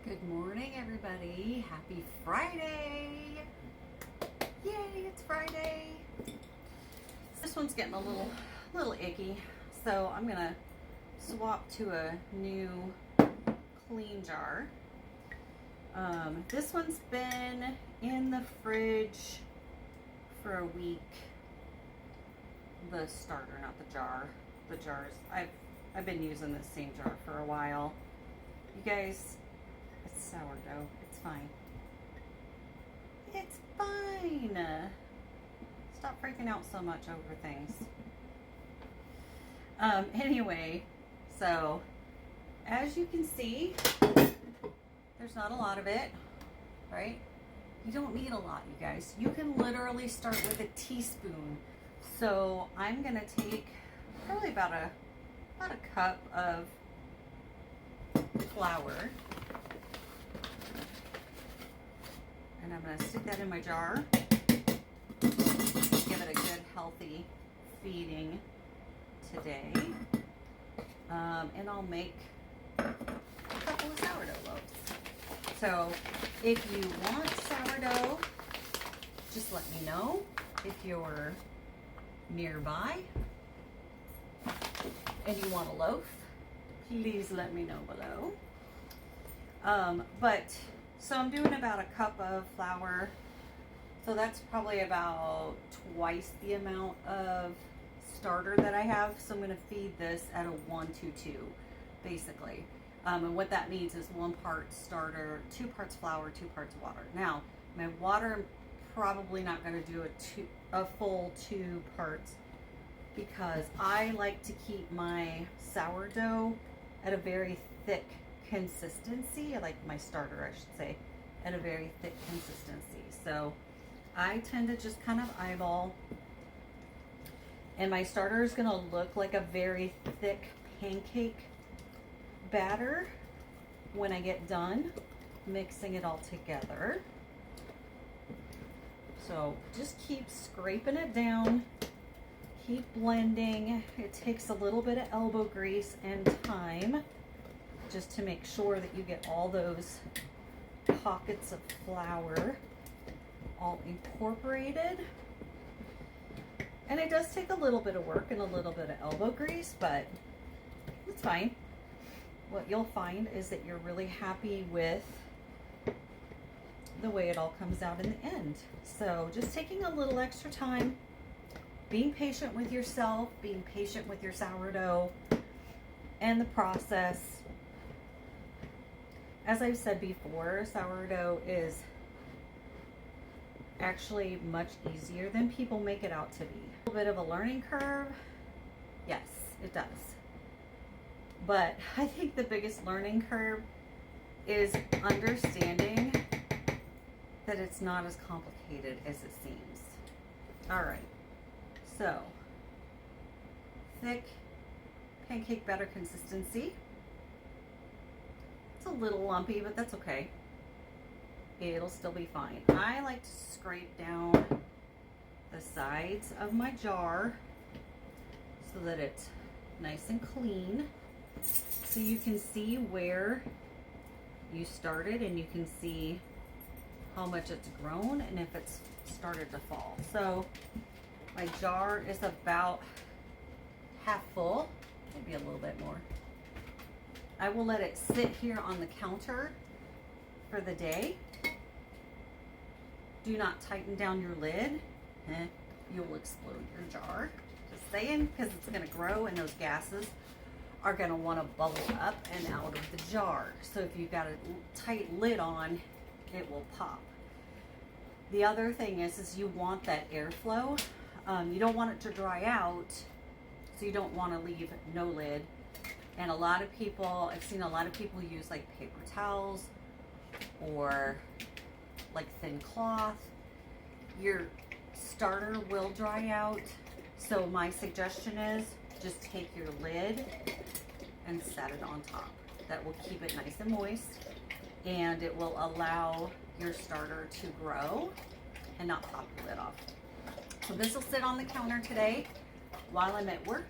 Good morning, everybody. Happy Friday. Yay, it's Friday. This one's getting a little icky, so I'm gonna swap to a new clean jar. This one's been in the fridge for a week. The starter, not the jar. The jars. I've been using this same jar for a while. You guys, it's sourdough. It's fine. It's fine. Stop freaking out so much over things. Anyway, so as you can see, there's not a lot of it, right? You don't need a lot, you guys. You can literally start with a teaspoon. So I'm gonna take probably about a cup of flour, and I'm gonna stick that in my jar. Give it a good healthy feeding today, and I'll make a couple of sourdough loaves. So if you want sourdough, just let me know. If you're nearby and you want a loaf, please let me know below. So I'm doing about a cup of flour, so that's probably about twice the amount of starter that I have. So I'm going to feed this at a 1-2-2 basically, and what that means is 1 part starter, 2 parts flour, 2 parts water. Now my water, I'm probably not going to do a full 2 parts, because I like to keep my sourdough at a very thick consistency. I like my starter, I should say, at a very thick consistency. So I tend to just kind of eyeball, and my starter is going to look like a very thick pancake batter when I get done mixing it all together. So just keep scraping it down, keep blending. It takes a little bit of elbow grease and time just to make sure that you get all those pockets of flour all incorporated. And it does take a little bit of work and a little bit of elbow grease, but it's fine. What you'll find is that you're really happy with the way it all comes out in the end. So just taking a little extra time, being patient with yourself, being patient with your sourdough and the process. As I've said before, sourdough is actually much easier than people make it out to be. A little bit of a learning curve, yes, it does. But I think the biggest learning curve is understanding that it's not as complicated as it seems. All right, so thick pancake batter consistency. It's a little lumpy, but that's okay. It'll still be fine. I like to scrape down the sides of my jar so that it's nice and clean, so you can see where you started and you can see how much it's grown and if it's started to fall. So my jar is about half full, maybe a little bit more. I will let it sit here on the counter for the day. Do not tighten down your lid. You'll explode your jar. Just saying, because it's going to grow and those gases are going to want to bubble up and out of the jar. So if you've got a tight lid on, it will pop. The other thing is you want that airflow. You don't want it to dry out, so you don't want to leave no lid. And a lot of people, I've seen a lot of people use like paper towels or like thin cloth. Your starter will dry out. So my suggestion is just take your lid and set it on top. That will keep it nice and moist, and it will allow your starter to grow and not pop the lid off. So this will sit on the counter today while I'm at work,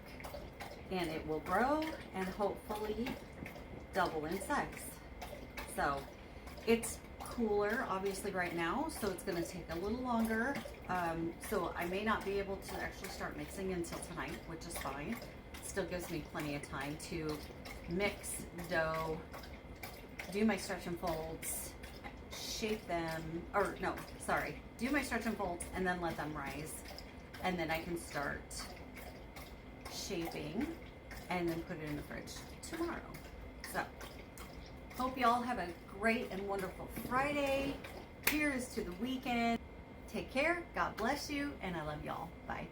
and it will grow and hopefully double in size. So It's cooler, obviously, right now, so it's going to take a little longer. So I may not be able to actually start mixing until tonight, which is fine. Still gives me plenty of time to mix dough, do my stretch and folds, shape them, or no, sorry, do my stretch and folds and then let them rise. And then I can start shaping and then put it in the fridge tomorrow. So, hope y'all have a great and wonderful Friday. Here's to the weekend. Take care, God bless you, and I love y'all. Bye.